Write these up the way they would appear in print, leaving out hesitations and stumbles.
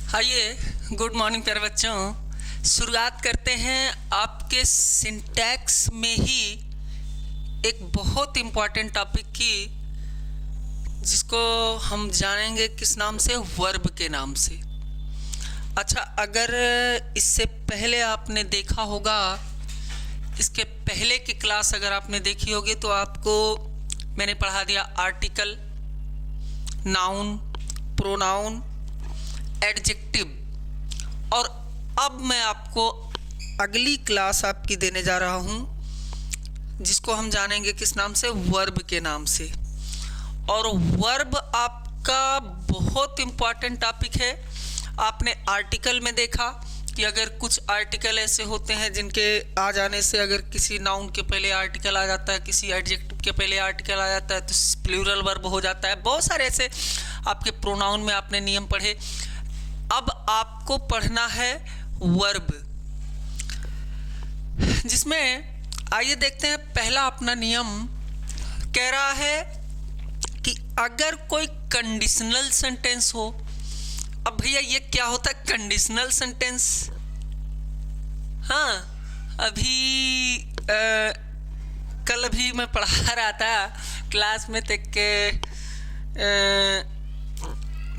आइए, good morning प्यारे बच्चों। शुरुआत करते हैं आपके सिंटैक्स में ही एक बहुत इम्पॉर्टेंट टॉपिक की, जिसको हम जानेंगे किस नाम से? वर्ब के नाम से। अच्छा, अगर इससे पहले आपने देखा होगा, इसके पहले की क्लास अगर आपने देखी होगी तो आपको मैंने पढ़ा दिया आर्टिकल, नाउन, प्रोनाउन, एडजेक्टिव। और अब मैं आपको अगली क्लास आपकी देने जा रहा हूं, जिसको हम जानेंगे किस नाम से? वर्ब के नाम से। और वर्ब आपका बहुत इम्पॉर्टेंट टॉपिक है। आपने आर्टिकल में देखा कि अगर कुछ आर्टिकल ऐसे होते हैं जिनके आ जाने से, अगर किसी नाउन के पहले आर्टिकल आ जाता है, किसी एडजेक्टिव के पहले आर्टिकल आ जाता है, तो प्लूरल वर्ब हो जाता है। बहुत सारे ऐसे आपके प्रोनाउन में आपने नियम पढ़े। अब आपको पढ़ना है वर्ब, जिसमें आइए देखते हैं। पहला अपना नियम कह रहा है कि अगर कोई कंडीशनल सेंटेंस हो। अब भैया ये क्या होता है कंडीशनल सेंटेंस? हाँ, अभी कल अभी मैं पढ़ा रहा था क्लास में, तक के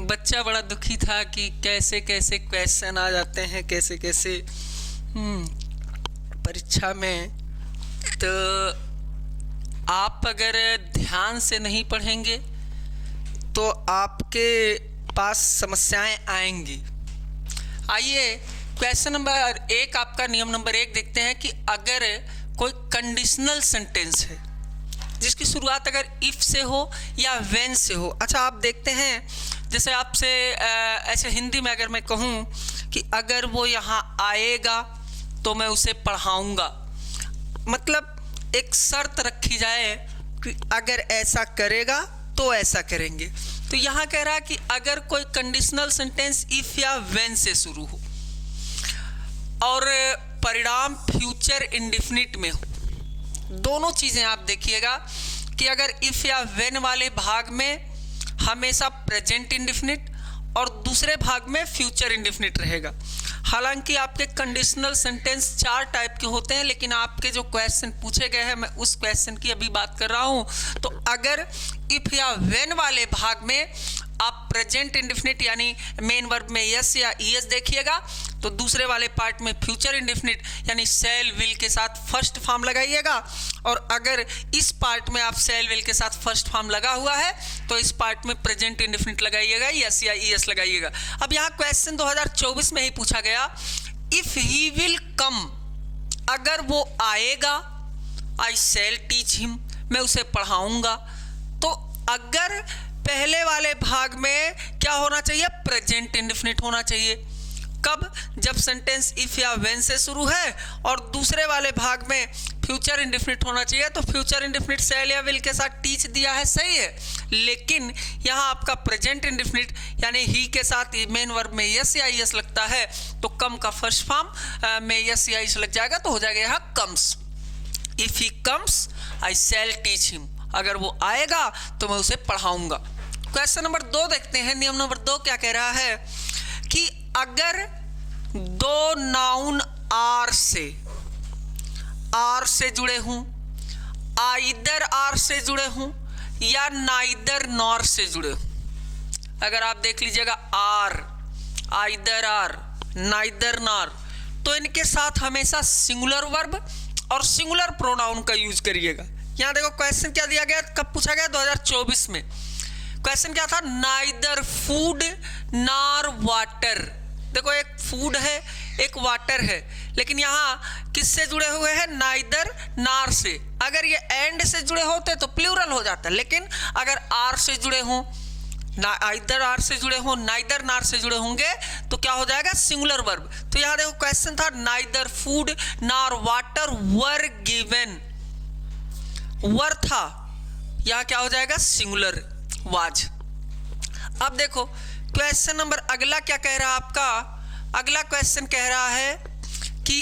बच्चा बड़ा दुखी था कि कैसे कैसे क्वेश्चन आ जाते हैं, कैसे कैसे परीक्षा में। तो आप अगर ध्यान से नहीं पढ़ेंगे तो आपके पास समस्याएं आएंगी। आइए क्वेश्चन नंबर 1, आपका नियम नंबर 1 देखते हैं कि अगर कोई कंडीशनल सेंटेंस है जिसकी शुरुआत अगर इफ से हो या व्हेन से हो। अच्छा, आप देखते हैं, जैसे आपसे ऐसे हिंदी में अगर मैं कहूँ कि अगर वो यहाँ आएगा तो मैं उसे पढ़ाऊँगा, मतलब एक शर्त रखी जाए कि अगर ऐसा करेगा तो ऐसा करेंगे। तो यहाँ कह रहा है कि अगर कोई कंडीशनल सेंटेंस इफ या व्हेन से शुरू हो और परिणाम फ्यूचर इंडेफिनिट में हो, दोनों चीज़ें आप देखिएगा कि अगर इफ या व्हेन वाले भाग में हमेशा प्रेजेंट इंडेफिनिट और दूसरे भाग में फ्यूचर इंडेफिनिट रहेगा। हालांकि आपके कंडीशनल सेंटेंस 4 टाइप के होते हैं, लेकिन आपके जो क्वेश्चन पूछे गए हैं मैं उस क्वेश्चन की अभी बात कर रहा हूं। तो अगर इफ या व्हेन वाले भाग में आप प्रेजेंट इंडेफिनिट यानी मेन वर्ब में यस या ईएस देखिएगा, तो दूसरे वाले पार्ट में फ्यूचर इंडेफिनिट यानी शैल विल के साथ फर्स्ट फॉर्म लगाइएगा। और अगर इस पार्ट में आप शैल विल के साथ फर्स्ट फॉर्म लगा हुआ है तो इस पार्ट में प्रेजेंट इंडेफिनिट लगाइएगा, यस या ईएस लगाइएगा। अब यहाँ क्वेश्चन 2024 में ही पूछा गया, इफ ही विल कम, अगर वो आएगा, आई शैल टीच हिम, मैं उसे पढ़ाऊंगा। तो अगर पहले वाले भाग में क्या होना चाहिए? प्रेजेंट इंडेफिनिट होना चाहिए। कब? जब सेंटेंस इफ या व्हेन से शुरू है। और दूसरे वाले भाग में फ्यूचर इंडेफिनिट होना चाहिए। तो फ्यूचर इंडेफिनिट शैल या विल के साथ टीच दिया है, सही है, लेकिन यहाँ आपका प्रेजेंट इंडेफिनिट यानी ही के साथ मेन वर्ब में यस या ईएस लगता है, तो कम का फर्स्ट फॉर्म में यस या ईएस लग जाएगा, तो हो जाएगा यहाँ comes. If he comes I shall teach him, अगर वो आएगा तो मैं उसे पढ़ाऊंगा। क्वेश्चन नंबर 2 देखते हैं। नियम नंबर 2 क्या कह रहा है कि अगर दो नाउन आर से जुड़े हूं, आइदर आर से जुड़े हूं या नाइदर नॉर से जुड़े हूं। अगर आप देख लीजिएगा or, either or, neither nor, तो इनके साथ हमेशा सिंगुलर वर्ब और सिंगुलर प्रोनाउन का यूज करिएगा। यहां देखो क्वेश्चन क्या दिया गया, कब पूछा गया? 2024 में। क्वेश्चन क्या था? Neither food nor water. देखो, एक फूड है एक वाटर है, लेकिन यहाँ किससे जुड़े हुए हैं? नाइदर नार से। अगर ये एंड से जुड़े होते तो प्लूरल हो जाता, लेकिन अगर आर से जुड़े हों, आइदर आर से जुड़े हों, नाइदर नार से जुड़े होंगे, तो क्या हो जाएगा? Singular verb. तो यहाँ देखो क्वेश्चन था neither food nor water were given, were था, यहाँ क्या हो जाएगा? Singular was. अब देखो क्वेश्चन नंबर अगला क्या कह रहा है आपका? अगला क्वेश्चन कह रहा है कि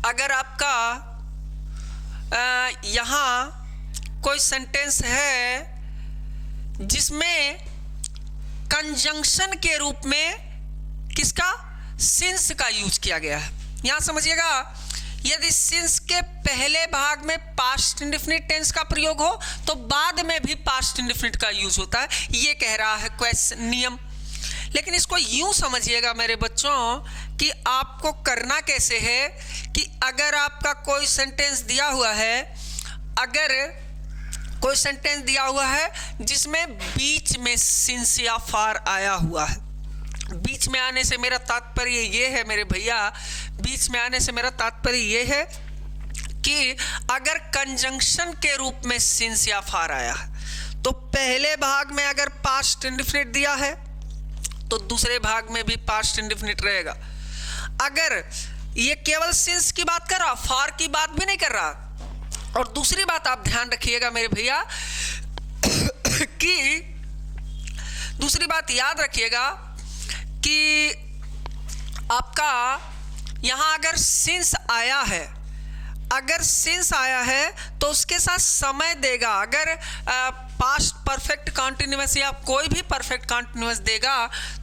अगर आपका यहाँ कोई सेंटेंस है जिसमें कंजंक्शन के रूप में किसका, सिंस का यूज किया गया है। यहां समझिएगा, यदि सिंस के पहले भाग में पास्ट इंडेफिनिट टेंस का प्रयोग हो तो बाद में भी पास्ट इंडेफिनिट का यूज होता है, ये कह रहा है क्वेश्चन नियम। लेकिन इसको यूं समझिएगा मेरे बच्चों कि आपको करना कैसे है कि अगर आपका कोई सेंटेंस दिया हुआ है, अगर कोई सेंटेंस दिया हुआ है जिसमें बीच में सिंस या फार आया हुआ है, बीच में आने से मेरा तात्पर्य ये है मेरे भैया, बीच में आने से मेरा तात्पर्य ये है कि अगर कंजंक्शन के रूप में सिंस या फार आया है तो पहले भाग में अगर पास्ट इंडेफिनिट दिया है तो दूसरे भाग में भी पास्ट इंडेफिनिट रहेगा। अगर ये केवल सिंस की बात कर रहा, फार की बात भी नहीं कर रहा। और दूसरी बात आप ध्यान रखिएगा मेरे भैया कि दूसरी बात याद रखिएगा कि आपका यहां अगर सिंस आया है, अगर सिंस आया है तो उसके साथ समय देगा। अगर पास्ट परफेक्ट कॉन्टिन्यूअस या कोई भी परफेक्ट कॉन्टिन्यूअस देगा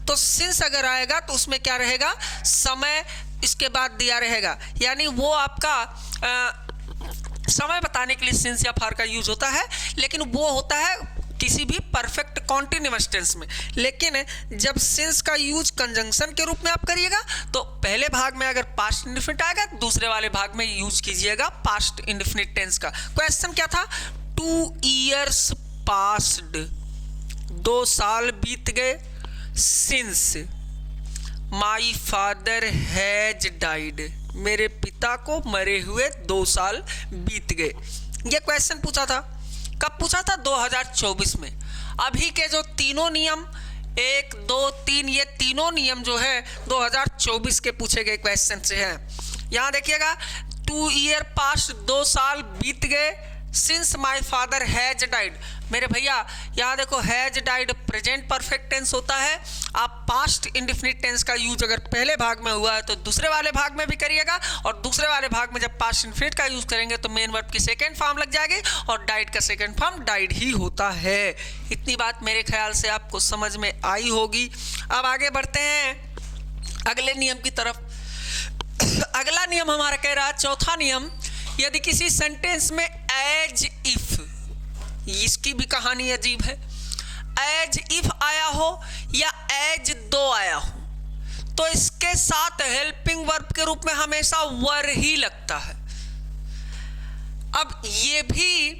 तो सिंस अगर आएगा तो उसमें क्या रहेगा, समय इसके बाद दिया रहेगा। यानी वो आपका समय बताने के लिए सिंस या फार का यूज होता है, लेकिन वो होता है किसी भी परफेक्ट कॉन्टिन्यूअस टेंस में। लेकिन जब सिंस का यूज कंजंक्शन के रूप में आप करिएगा तो पहले भाग में अगर पास्ट इंडेफिनिट आएगा, दूसरे वाले भाग में यूज कीजिएगा पास्ट इंडेफिनिट टेंस का। क्वेश्चन क्या था, 2 years passed, 2 साल बीत गए, since my father has died, मेरे पिता को मरे हुए 2 साल बीत गए। यह क्वेश्चन पूछा था, कब पूछा था, 2024 में। अभी के जो तीनों नियम 1, 2, 3, ये तीनों नियम जो है 2024 के पूछे गए क्वेश्चन से हैं। यहाँ देखिएगा 2 year passed, 2 साल बीत गए, since my father has died. मेरे भैया यहाँ देखो has died present perfect tense होता है। आप पास्ट इंडेफिनिट टेंस का यूज अगर पहले भाग में हुआ है तो दूसरे वाले भाग में भी करिएगा, और दूसरे वाले भाग में जब पास्ट इंडेफिनिट का यूज करेंगे तो मेन वर्ब की सेकेंड फॉर्म लग जाएगी और डाइड का सेकेंड फॉर्म डाइड ही होता है। इतनी बात मेरे ख्याल से आपको समझ में आई होगी। अब आगे बढ़ते हैं अगले नियम की तरफ। अगला नियम हमारा कह रहा है, चौथा नियम, यदि किसी सेंटेंस में एज इफ, इसकी भी कहानी अजीब है, एज इफ आया हो या एज दो आया हो तो इसके साथ हेल्पिंग वर्ब के रूप में हमेशा वर ही लगता है। अब ये भी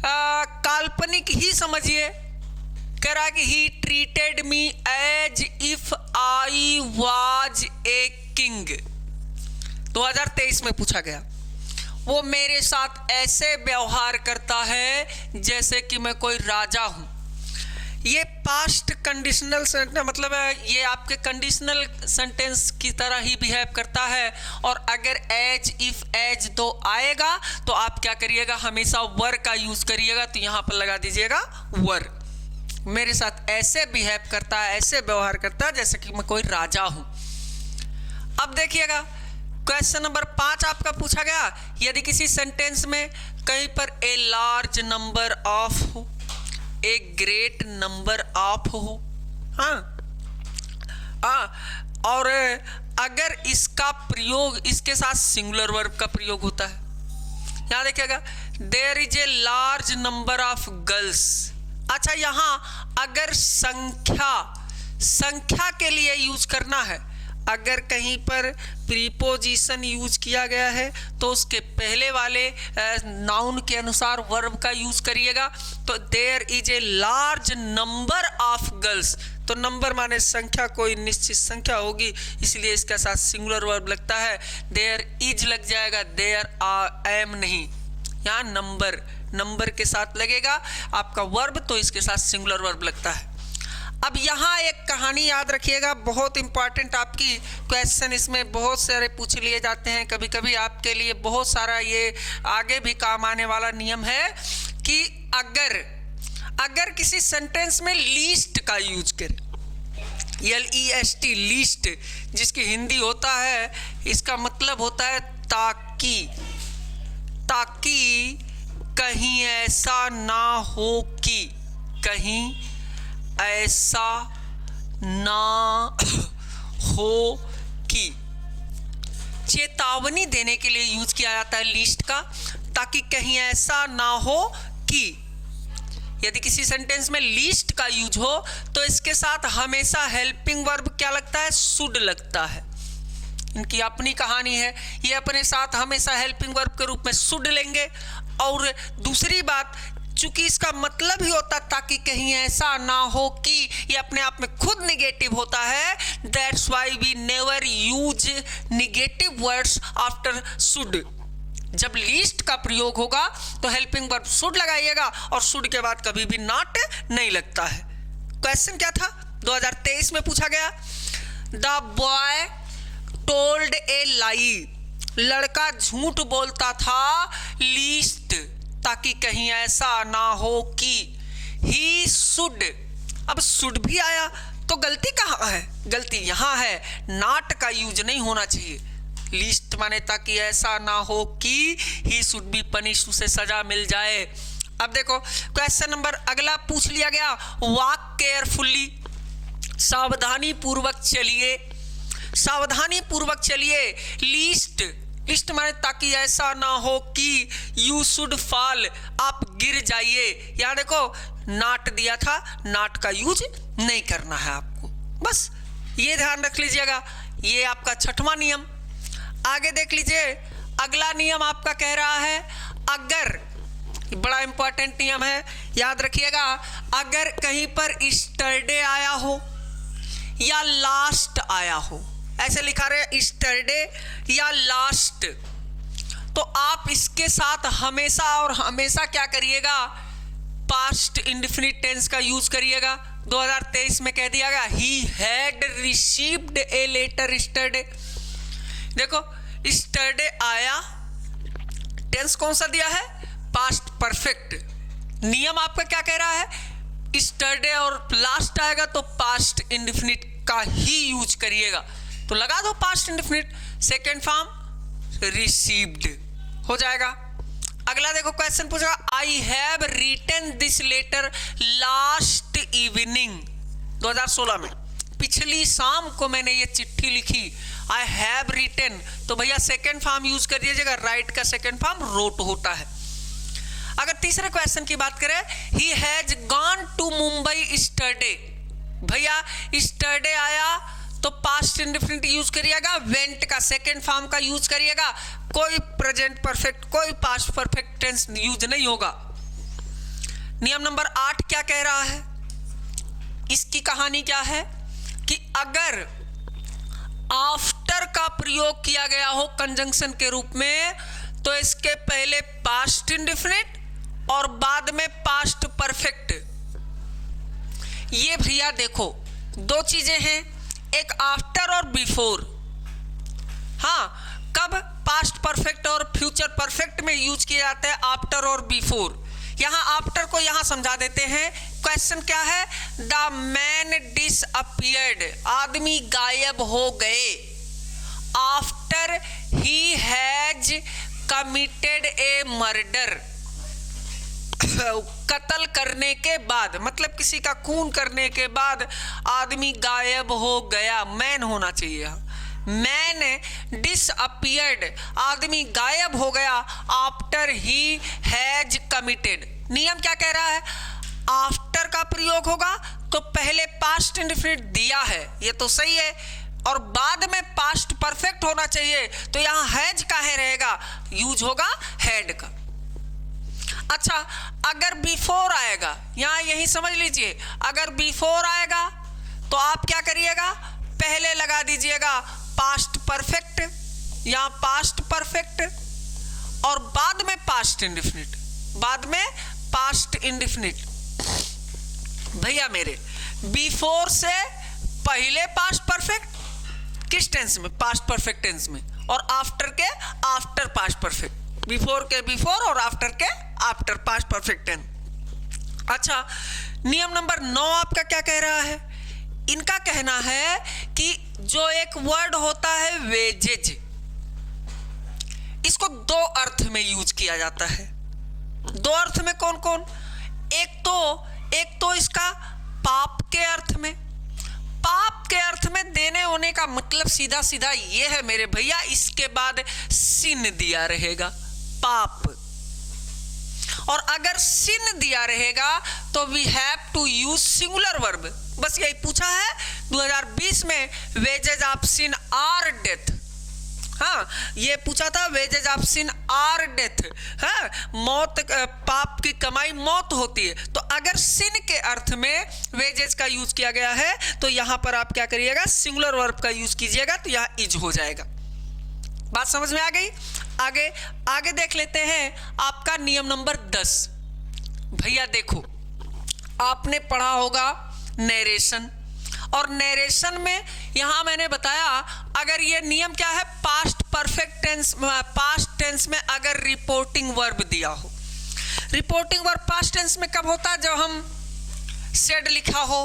काल्पनिक ही समझिए, कह रहा कि he treated me as if I was a king, 2023 में पूछा गया। वो मेरे साथ ऐसे व्यवहार करता है जैसे कि मैं कोई राजा हूं। ये पास्ट कंडीशनल सेंटेंस, मतलब ये आपके कंडीशनल सेंटेंस की तरह ही बिहेव करता है। और अगर एज इफ एज दो आएगा तो आप क्या करिएगा, हमेशा वर का यूज करिएगा। तो यहां पर लगा दीजिएगा वर, मेरे साथ ऐसे बिहेव करता है, ऐसे व्यवहार करता है जैसे कि मैं कोई राजा हूं। अब देखिएगा क्वेश्चन नंबर 5 आपका पूछा गया, यदि किसी सेंटेंस में कहीं पर ए लार्ज नंबर ऑफ हो, ए ग्रेट नंबर ऑफ हो, और अगर इसका प्रयोग, इसके साथ सिंगुलर वर्ब का प्रयोग होता है। यहां देखिएगा there is a large number of girls. अच्छा, यहां अगर संख्या के लिए यूज करना है, अगर कहीं पर प्रीपोजिशन यूज किया गया है तो उसके पहले वाले नाउन के अनुसार वर्ब का यूज करिएगा। तो there is a large number of girls, तो नंबर माने संख्या, कोई निश्चित संख्या होगी, इसलिए इसके साथ सिंगुलर वर्ब लगता है। देयर इज लग जाएगा, देयर एम नहीं, यहाँ नंबर के साथ लगेगा आपका वर्ब, तो इसके साथ सिंगुलर वर्ब लगता है। अब यहाँ एक कहानी याद रखिएगा, बहुत इंपॉर्टेंट आपकी क्वेश्चन, इसमें बहुत सारे पूछ लिए जाते हैं कभी कभी, आपके लिए बहुत सारा ये आगे भी काम आने वाला नियम है कि अगर किसी सेंटेंस में लीस्ट का यूज करें, LEST लीस्ट, जिसकी हिंदी होता है, इसका मतलब होता है ताकि कहीं ऐसा ना हो कि, कहीं ऐसा ना हो कि। चेतावनी देने के लिए यूज किया जाता है लीस्ट का, ताकि कहीं ऐसा ना हो कि। यदि किसी सेंटेंस में लीस्ट का यूज हो तो इसके साथ हमेशा हेल्पिंग वर्ब क्या लगता है, शुड लगता है। इनकी अपनी कहानी है, ये अपने साथ हमेशा हेल्पिंग वर्ब के रूप में शुड लेंगे। और दूसरी बात, चूंकि इसका मतलब ही होता ताकि कहीं ऐसा ना हो कि, ये अपने आप में खुद निगेटिव होता है। That's why we never use negative words after should. जब लीस्ट का प्रयोग होगा तो हेल्पिंग वर्ब शुड लगाइएगा, और शुड के बाद कभी भी नॉट नहीं लगता है। क्वेश्चन क्या था, 2023 में पूछा गया, द बॉय टोल्ड ए लाई। लड़का झूठ बोलता था लीस्ट, ताकि कहीं ऐसा ना हो कि। ही शुड, अब शुड भी आया तो गलती कहाँ है, गलती यहाँ है, नॉट का यूज नहीं होना चाहिए। लीस्ट माने ताकि ऐसा ना हो कि ही शुड बी पनिश, उसे सजा मिल जाए। अब देखो क्वेश्चन नंबर अगला पूछ लिया गया, वॉक केयरफुली, सावधानी पूर्वक चलिए, सावधानी पूर्वक चलिए। लीस्ट, लिस्ट माने ताकि ऐसा ना हो कि, यू शुड फॉल, आप गिर जाइए। यहाँ देखो नॉट दिया था, नॉट का यूज नहीं करना है आपको, बस ये ध्यान रख लीजिएगा। ये आपका छठवां नियम। आगे देख लीजिए, अगला नियम आपका कह रहा है, अगर, बड़ा इंपॉर्टेंट नियम है, याद रखिएगा। अगर कहीं पर स्टरडे आया हो या लास्ट आया हो, ऐसे लिखा रहे स्टरडे या लास्ट, तो आप इसके साथ हमेशा और हमेशा क्या करिएगा, पास्ट इंडेफिनिट टेंस का यूज करिएगा। 2023 में कह दिया गया, he had received a letter yesterday. देखो स्टरडे आया, टेंस कौन सा दिया है, पास्ट परफेक्ट। नियम आपका क्या कह रहा है, स्टरडे और लास्ट आएगा तो पास्ट इंडेफिनिट का ही यूज करिएगा। तो लगा दो past indefinite, second form received हो जाएगा। अगला देखो क्वेश्चन पूछा, I have written this letter last evening. 2016 में पिछली शाम को मैंने ये चिट्ठी लिखी, आई हैव रिटन, तो भैया सेकेंड फॉर्म यूज कर दीजिएगा। राइट का सेकेंड फॉर्म रोट होता है। अगर तीसरे क्वेश्चन की बात करें, he has gone to Mumbai yesterday, भैया स्टरडे आया तो पास्ट इंडेफिनिट यूज करिएगा, वेंट का सेकेंड फॉर्म का यूज करिएगा, कोई प्रेजेंट परफेक्ट, कोई पास्ट परफेक्ट टेंस यूज नहीं होगा। नियम नंबर 8 क्या कह रहा है, इसकी कहानी क्या है कि अगर आफ्टर का प्रयोग किया गया हो कंजंक्शन के रूप में, तो इसके पहले पास्ट इंडेफिनिट और बाद में पास्ट परफेक्ट। ये भैया देखो दो चीजें हैं, एक आफ्टर और बिफोर। हाँ, कब पास्ट परफेक्ट और फ्यूचर परफेक्ट में यूज किए जाते हैं आफ्टर और बिफोर। यहां आफ्टर को यहां समझा देते हैं। क्वेश्चन क्या है, द मैन डिसअपियर्ड, आदमी गायब हो गए, after he has committed A murder, कत्ल करने के बाद, मतलब किसी का खून करने के बाद आदमी गायब हो गया। मैन होना चाहिए, मैन डिसअपियर्ड, आदमी गायब हो गया, आफ्टर ही हैज कमिटेड। नियम क्या कह रहा है, आफ्टर का प्रयोग होगा तो पहले पास्ट इंडेफिनिट दिया है, ये तो सही है, और बाद में पास्ट परफेक्ट होना चाहिए, तो यहां हैज का है रहेगा, यूज होगा हैड का। अच्छा, अगर बिफोर आएगा, यहां यही समझ लीजिए, अगर बिफोर आएगा तो आप क्या करिएगा, पहले लगा दीजिएगा पास्ट परफेक्ट, यहां पास्ट परफेक्ट, और बाद में पास्ट इंडेफिनिट, बाद में पास्ट इंडेफिनिट। भैया मेरे, बिफोर से पहले पास्ट परफेक्ट किस टेंस में, पास्ट परफेक्ट टेंस में, और आफ्टर के आफ्टर पास्ट परफेक्ट, बिफोर के बिफोर और आफ्टर के आफ्टर पास्ट परफेक्ट टेंस। अच्छा, नियम नंबर 9 आपका क्या कह रहा है, इनका कहना है कि जो एक वर्ड होता है वेजेज, इसको दो अर्थ में यूज किया जाता है। दो अर्थ में कौन कौन, एक तो इसका पाप के अर्थ में, कहने का मतलब सीधा सीधा ये है मेरे भैया, इसके बाद सिन दिया रहेगा, पाप। और अगर सिन दिया रहेगा तो we have to use singular verb. बस यही पूछा है 2020 में, wages of sin are death. हाँ, ये पूछा था, wages of sin are death. हाँ, मौत, पाप की कमाई मौत होती है। तो अगर सिन के अर्थ में वेजेज का यूज किया गया है तो यहां पर आप क्या करिएगा, सिंगुलर वर्ब का यूज कीजिएगा, तो यहां इज हो जाएगा। बात समझ में आ गई? आगे देख लेते हैं आपका नियम नंबर 10। भैया देखो, आपने पढ़ा होगा नरेशन, और नरेशन में यहां मैंने बताया अगर ये नियम क्या है, past perfect tense, past tense में अगर रिपोर्टिंग वर्ब दिया हो। रिपोर्टिंग वर्ब पास्ट टेंस में कब होता है, जब हम सेड लिखा हो,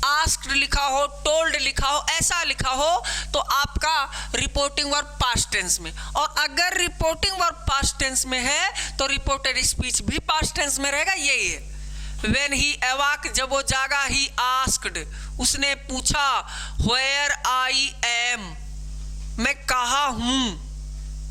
आस्क्ड लिखा हो, टोल्ड लिखा हो, ऐसा लिखा हो तो आपका रिपोर्टिंग वर्ब पास्ट टेंस में। और अगर रिपोर्टिंग वर्ब पास्ट टेंस में है तो रिपोर्टेड स्पीच भी पास्ट टेंस में रहेगा। यही है, When he awoke, जब वो जागा, he asked, उसने पूछा, where I am, मैं कहाँ हूँ।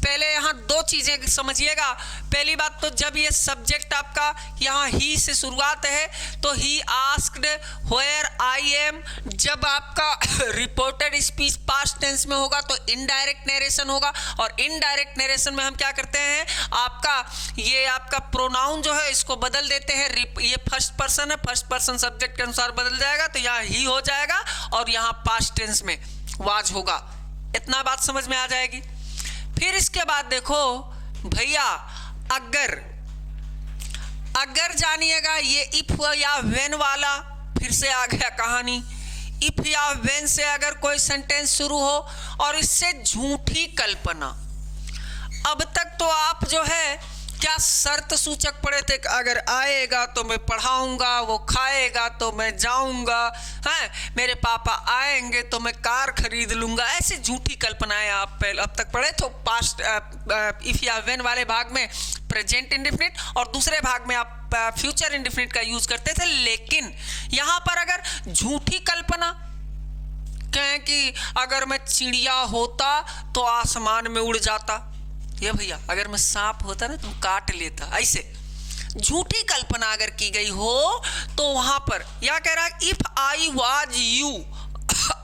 पहले यहाँ दो चीजें समझिएगा। पहली बात तो जब ये सब्जेक्ट आपका यहाँ ही से शुरुआत है तो he asked where I am। जब आपका रिपोर्टेड स्पीच पास्ट टेंस में होगा तो इनडायरेक्ट नरेशन होगा, और इनडायरेक्ट नरेशन में हम क्या करते हैं, आपका प्रोनाउन जो है इसको बदल देते हैं। ये फर्स्ट पर्सन है, फर्स्ट पर्सन सब्जेक्ट के अनुसार बदल जाएगा तो यहाँ ही हो जाएगा, और यहाँ पास्ट टेंस में वाज होगा। इतना बात समझ में आ जाएगी। फिर इसके बाद देखो भैया, अगर जानिएगा, ये इफ या व्हेन वाला फिर से आ गया कहानी। इफ या व्हेन से अगर कोई सेंटेंस शुरू हो और इससे झूठी कल्पना। अब तक तो आप जो है क्या शर्त सूचक पढ़े थे, अगर आएगा तो मैं पढ़ाऊंगा, वो खाएगा तो मैं जाऊंगा, है मेरे पापा आएंगे तो मैं कार खरीद लूंगा, ऐसी झूठी कल्पनाएं आप अब तक पढ़े। तो पास्ट इफ या व्हेन वाले भाग में प्रेजेंट इंडेफिनिट और दूसरे भाग में आप फ्यूचर इंडेफिनिट का यूज करते थे। लेकिन यहां पर अगर झूठी कल्पना कहें कि अगर मैं चिड़िया होता तो आसमान में उड़ जाता, ये भैया अगर मैं सांप होता ना तो काट लेता, ऐसे झूठी कल्पना अगर की गई हो तो वहां पर यह कह रहा है, if I was you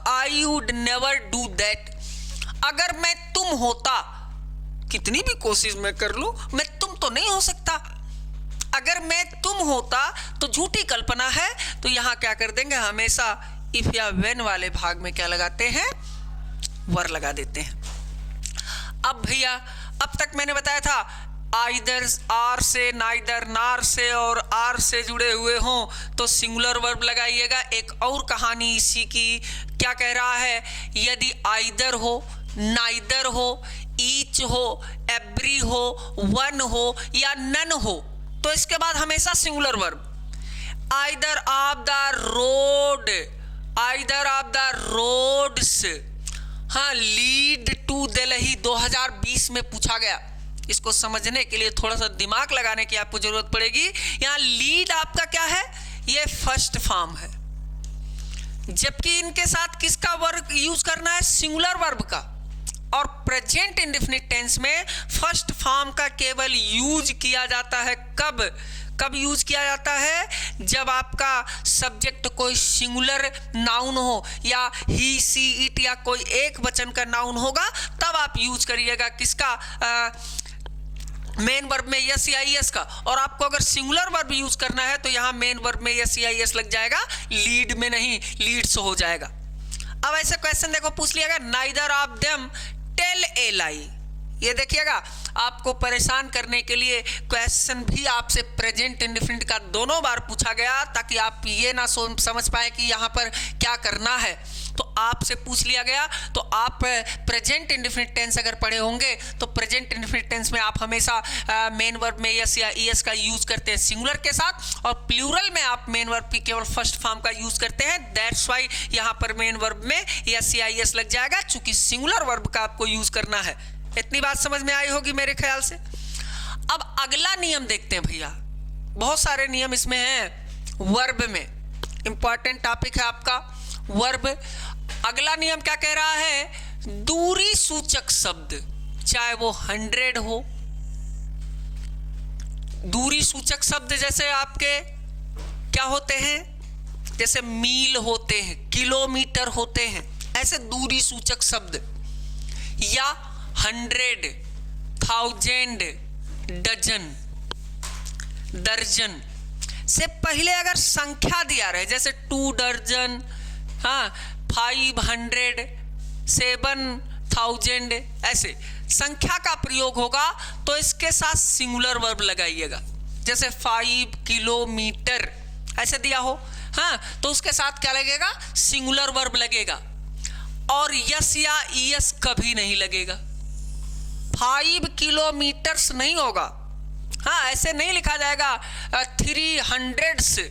I would never do that. अगर मैं तुम होता, कितनी भी कोशिश मैं कर लूं, मैं तुम तो नहीं हो सकता। अगर मैं तुम होता तो झूठी कल्पना है, तो यहां क्या कर देंगे, हमेशा इफ या व्हेन वाले भाग में क्या लगाते हैं, वर लगा देते हैं। अब भैया अब तक मैंने बताया था आइदर आर से, नाइदर नार से और आर से जुड़े हुए हों तो सिंगुलर वर्ब लगाइएगा। एक और कहानी इसी की, क्या कह रहा है, यदि आइदर हो, नाइदर हो, ईच हो, एवरी हो, वन हो या नन हो तो इसके बाद हमेशा singular verb. Either of the road, either of the roads, हाँ लीड टू दिल्ली 2020 में पूछा गया। इसको समझने के लिए थोड़ा सा दिमाग लगाने की आपको जरूरत पड़ेगी। यहाँ लीड आपका क्या है, ये फर्स्ट फॉर्म है, जबकि इनके साथ किसका वर्ब यूज करना है, सिंगुलर वर्ब का। और प्रेजेंट इंडेफिनिट टेंस में फर्स्ट फॉर्म का केवल यूज किया जाता है। कब यूज किया जाता है, जब आपका सब्जेक्ट कोई सिंगुलर नाउन हो या ही, सी, इट या कोई एक वचन का नाउन होगा, तब आप यूज करिएगा किसका, मेन वर्ब में यस या ईएस का। और आपको अगर सिंगुलर वर्ब यूज करना है तो यहां मेन वर्ब में यस या ईएस लग जाएगा, लीड में नहीं, लीड्स हो जाएगा। अब ऐसे क्वेश्चन देखो पूछ लिएगा, neither of them tell a lie. ये देखिएगा आपको परेशान करने के लिए क्वेश्चन भी आपसे प्रेजेंट इंडेफिनिट का दोनों बार पूछा गया, ताकि आप ये ना समझ पाए कि यहाँ पर क्या करना है। तो आपसे पूछ लिया गया, तो आप प्रेजेंट इंडेफिनिट टेंस अगर पढ़े होंगे तो प्रेजेंट इंडेफिनिट टेंस में आप हमेशा मेन वर्ब में यस या ईएस का यूज करते हैं सिंगुलर के साथ, और प्लूरल में आप मेन वर्ब की केवल फर्स्ट फॉर्म का यूज करते हैं। दैट्स व्हाई यहाँ पर मेन वर्ब में यस या ईएस लग जाएगा, चूंकि सिंगुलर वर्ब का आपको यूज करना है। इतनी बात समझ में आई होगी मेरे ख्याल से। अब अगला नियम देखते हैं भैया, बहुत सारे नियम इसमें हैं। वर्ब में इंपॉर्टेंट टॉपिक है आपका वर्ब। अगला नियम क्या कह रहा है, दूरी सूचक शब्द चाहे वो 100 हो, दूरी सूचक शब्द जैसे आपके क्या होते हैं, जैसे मील होते हैं, किलोमीटर होते हैं, ऐसे दूरी सूचक शब्द, या 100, 1000, डजन, दर्जन से पहले अगर संख्या दिया रहे, जैसे 2 दर्जन, हाँ 500, 7000, ऐसे संख्या का प्रयोग होगा तो इसके साथ सिंगुलर वर्ब लगाइएगा। जैसे 5 किलोमीटर ऐसे दिया हो, हाँ, तो उसके साथ क्या लगेगा, सिंगुलर वर्ब लगेगा, और यस या ईएस कभी नहीं लगेगा। 5 किलोमीटर्स नहीं होगा, हाँ, ऐसे नहीं लिखा जाएगा 300 से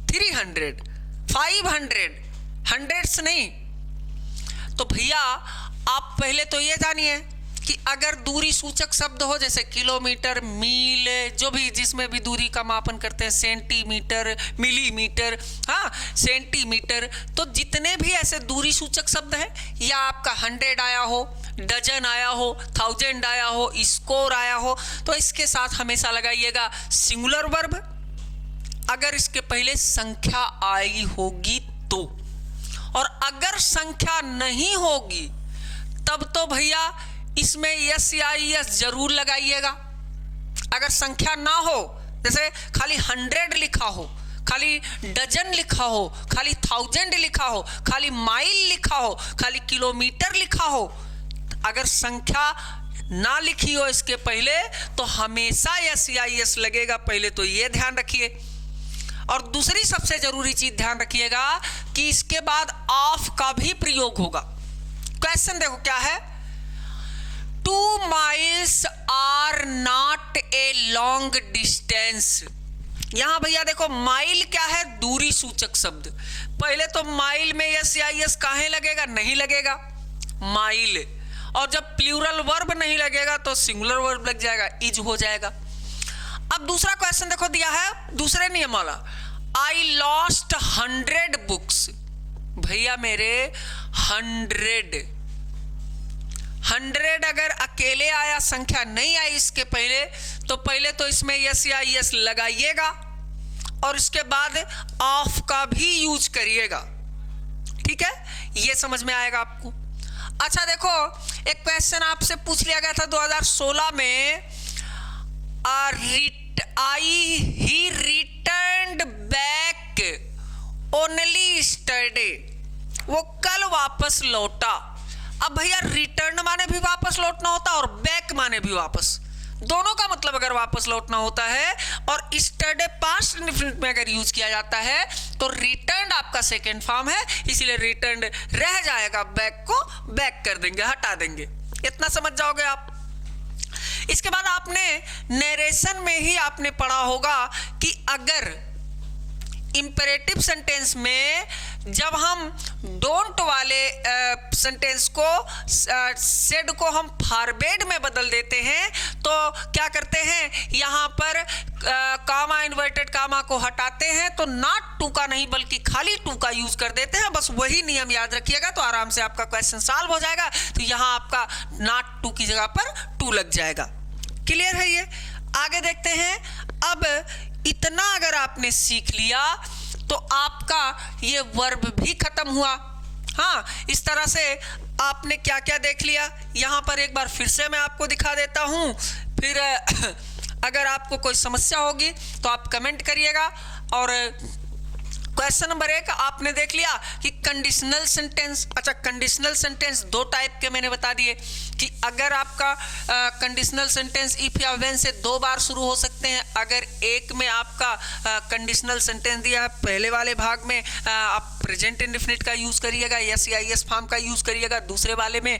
300, 500, हंड्रेड्स नहीं। तो भैया आप पहले तो ये जानिए कि अगर दूरी सूचक शब्द हो, जैसे किलोमीटर, मील, जो भी जिसमें भी दूरी का मापन करते हैं, सेंटीमीटर, मिलीमीटर, हाँ सेंटीमीटर, तो जितने भी ऐसे दूरी सूचक शब्द हैं, या आपका 100 आया हो, डजन आया हो, 1000 आया हो, स्कोर आया हो, तो इसके साथ हमेशा लगाइएगा सिंगुलर वर्ब। अगर इसके पहले संख्या आई होगी तो, और अगर संख्या नहीं होगी तब तो भैया इसमें यस या यस जरूर लगाइएगा। अगर संख्या ना हो, जैसे खाली 100 लिखा हो, खाली डजन लिखा हो, खाली 1000 लिखा हो, खाली माइल लिखा हो, खाली किलोमीटर लिखा हो, अगर संख्या ना लिखी हो इसके पहले तो हमेशा यस या यस लगेगा। पहले तो ये ध्यान रखिए। और दूसरी सबसे जरूरी चीज ध्यान रखिएगा कि इसके बाद ऑफ का भी प्रयोग होगा। क्वेश्चन देखो क्या है, 2 miles are not a long distance. यहां भैया देखो माइल क्या है, दूरी सूचक शब्द। पहले तो माइल में यस या यस काहे लगेगा, नहीं लगेगा माइल, और जब प्लूरल वर्ब नहीं लगेगा तो सिंगुलर वर्ब लग जाएगा, इज हो जाएगा। अब दूसरा क्वेश्चन देखो दिया है दूसरे नियम वाला, आई लॉस्ट 100 बुक्स। भैया मेरे 100 अगर अकेले आया, संख्या नहीं आई इसके पहले, तो पहले तो इसमें यस या यस लगाइएगा और इसके बाद ऑफ का भी यूज करिएगा। ठीक है, ये समझ में आएगा आपको। अच्छा देखो, एक क्वेश्चन आपसे पूछ लिया गया था 2016 में, ही रिटर्न्ड बैक ओनली यस्टरडे। वो कल वापस लौटा। अब भैया रिटर्न माने भी वापस लौटना होता है और बैक माने भी वापस, दोनों का मतलब अगर वापस लौटना होता है, और यस्टरडे पास्ट इंडेफिनिट में अगर यूज किया जाता है तो रिटर्न आपका सेकेंड फॉर्म है, इसीलिए रिटर्न रह जाएगा, बैक को बैक कर देंगे, हटा देंगे। इतना समझ जाओगे आप। इसके बाद आपने नरेशन में ही आपने पढ़ा होगा कि अगर इंपेरेटिव सेंटेंस में जब हम डोंट वाले सेंटेंस को सेड को हम फॉरवर्ड में बदल देते हैं तो क्या करते हैं, यहाँ पर कामा इन्वर्टेड कामा को हटाते हैं तो नॉट टू का नहीं बल्कि खाली टू का यूज कर देते हैं। बस वही नियम याद रखिएगा तो आराम से आपका क्वेश्चन सॉल्व हो जाएगा। तो यहाँ आपका नॉट टू की जगह पर टू लग जाएगा। क्लियर है ये? आगे देखते हैं। अब इतना अगर आपने सीख लिया तो आपका ये वर्ब भी खत्म हुआ। हाँ, इस तरह से आपने क्या क्या देख लिया, यहाँ पर एक बार फिर से मैं आपको दिखा देता हूँ। फिर अगर आपको कोई समस्या होगी तो आप कमेंट करिएगा। और क्वेश्चन नंबर 1 आपने देख लिया कि कंडीशनल सेंटेंस। अच्छा, कंडीशनल सेंटेंस दो टाइप के मैंने बता दिए कि अगर आपका कंडीशनल सेंटेंस इफ या व्हेन से 2 बार शुरू हो सकते हैं। अगर एक में आपका कंडीशनल सेंटेंस दिया है, पहले वाले भाग में आप प्रेजेंट इंडेफिनिट का यूज करिएगा, यस या यस फॉर्म का यूज करिएगा। दूसरे वाले में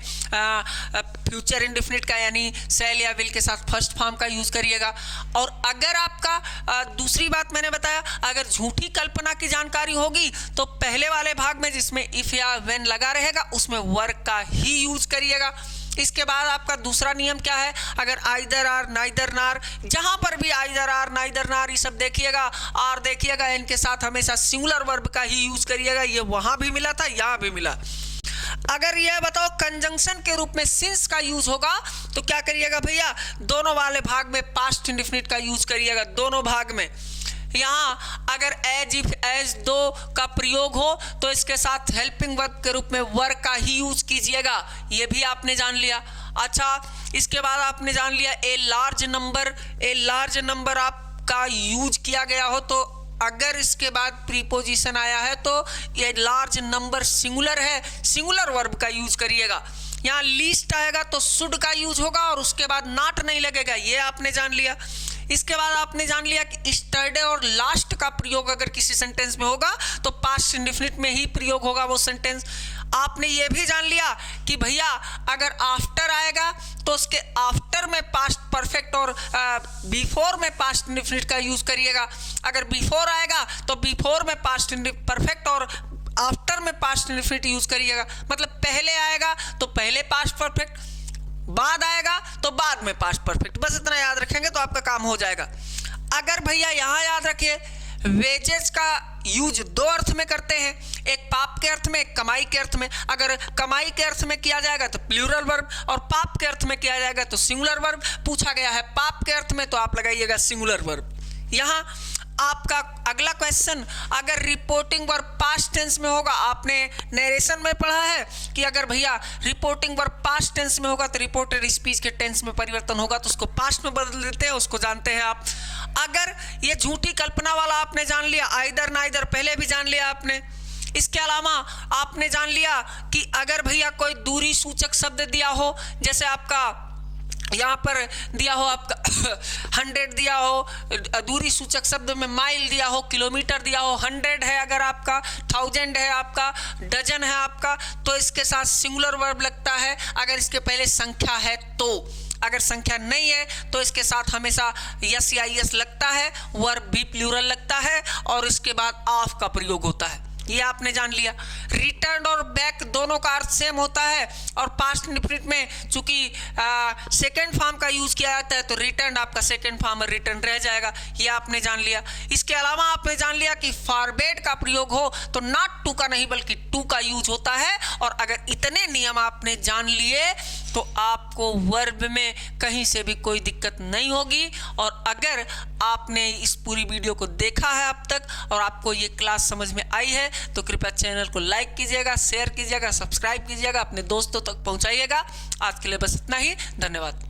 फ्यूचर इंडेफिनिट का यानी शैल या विल के साथ फर्स्ट फॉर्म का यूज करिएगा। और अगर आपका दूसरी बात मैंने बताया, अगर झूठी कल्पना की जानकारी होगी तो पहले वाले भाग में जिसमें इफ या व्हेन लगा रहेगा उसमें वर्क का ही यूज करिएगा। इसके बाद आपका दूसरा नियम क्या है, अगर आइदर आर नाइदर नार, जहां पर भी आइदर आर नाइदर नार ये सब देखिएगा, आर देखिएगा, इनके साथ हमेशा सिंगुलर वर्ब का ही यूज करिएगा। ये वहां भी मिला था, यहां भी मिला। अगर यह बताओ कंजंक्शन के रूप में सिंस का यूज होगा तो क्या करिएगा भैया, दोनों वाले भाग में पास्ट इंडेफिनिट का यूज करिएगा, दोनों भाग में। यहाँ अगर एज इफ एज दो का प्रयोग हो तो इसके साथ हेल्पिंग वर्ब के रूप में वर का ही यूज कीजिएगा, ये भी आपने जान लिया। अच्छा, इसके बाद आपने जान लिया ए लार्ज नंबर आपका यूज किया गया हो तो अगर इसके बाद प्रीपोजिशन आया है तो ये लार्ज नंबर सिंगुलर है, सिंगुलर वर्ब का यूज करिएगा। यहाँ लीस्ट आएगा तो शुड का यूज होगा और उसके बाद नॉट नहीं लगेगा, ये आपने जान लिया। इसके बाद आपने जान लिया कि स्टरडे और लास्ट का प्रयोग अगर किसी सेंटेंस में होगा तो पास्ट इंडेफिनिट में ही प्रयोग होगा वो सेंटेंस। आपने ये भी जान लिया कि भैया अगर आफ्टर आएगा तो उसके आफ्टर में पास्ट परफेक्ट और बिफोर में पास्ट इंडेफिनिट का यूज करिएगा। अगर बिफोर आएगा तो बिफोर में पास्ट परफेक्ट और आफ्टर में पास्ट इंडेफिनिट यूज करिएगा। मतलब पहले आएगा तो पहले पास्ट परफेक्ट, बाद आएगा तो बाद में पास्ट परफेक्ट। बस इतना याद रखेंगे तो आपका काम हो जाएगा। अगर भैया यहाँ याद रखिए वेजेस का यूज दो अर्थ में करते हैं, एक पाप के अर्थ में, एक कमाई के अर्थ में। अगर कमाई के अर्थ में किया जाएगा तो प्लूरल वर्ब और पाप के अर्थ में किया जाएगा तो सिंगुलर वर्ब। पूछा गया है पाप के अर्थ में तो आप लगाइएगा सिंगुलर वर्ब। यहाँ आपका अगला क्वेश्चन, अगर रिपोर्टिंग वर्ब पास्ट टेंस में होगा, आपने नरेशन में पढ़ा है कि अगर भैया रिपोर्टिंग वर्ब पास्ट टेंस में होगा तो रिपोर्टेड स्पीच के टेंस में परिवर्तन होगा तो उसको पास्ट में बदल देते हैं, उसको जानते हैं आप। अगर ये झूठी कल्पना वाला आपने जान लिया, आइदर नाइदर पहले भी जान लिया आपने। इसके अलावा आपने जान लिया कि अगर भैया कोई दूरी सूचक शब्द दिया हो, जैसे आपका यहाँ पर दिया हो आपका 100 दिया हो, दूरी सूचक शब्द में माइल दिया हो, किलोमीटर दिया हो, 100 है अगर आपका, 1000 है आपका, डजन है आपका, तो इसके साथ सिंगुलर वर्ब लगता है अगर इसके पहले संख्या है तो। अगर संख्या नहीं है तो इसके साथ हमेशा यस या यस लगता है, वर्ब भी प्लूरल लगता है और इसके बाद ऑफ का प्रयोग होता है, ये आपने जान लिया। रिटर्न और बैक दोनों का अर्थ सेम होता है और पास्ट इंडेफिनिट में चूंकि सेकंड फॉर्म का यूज किया जाता है तो रिटर्न आपका सेकंड फॉर्म रिटर्न रह जाएगा, ये आपने जान लिया। इसके अलावा आपने जान लिया कि फॉरवर्ड का प्रयोग हो तो नॉट टू का नहीं बल्कि टू का यूज होता है। और अगर इतने नियम आपने जान लिए तो आपको वर्ब में कहीं से भी कोई दिक्कत नहीं होगी। और अगर आपने इस पूरी वीडियो को देखा है अब तक और आपको ये क्लास समझ में आई है तो कृपया चैनल को लाइक कीजिएगा, शेयर कीजिएगा, सब्सक्राइब कीजिएगा, अपने दोस्तों तक पहुंचाइएगा। आज के लिए बस इतना ही, धन्यवाद।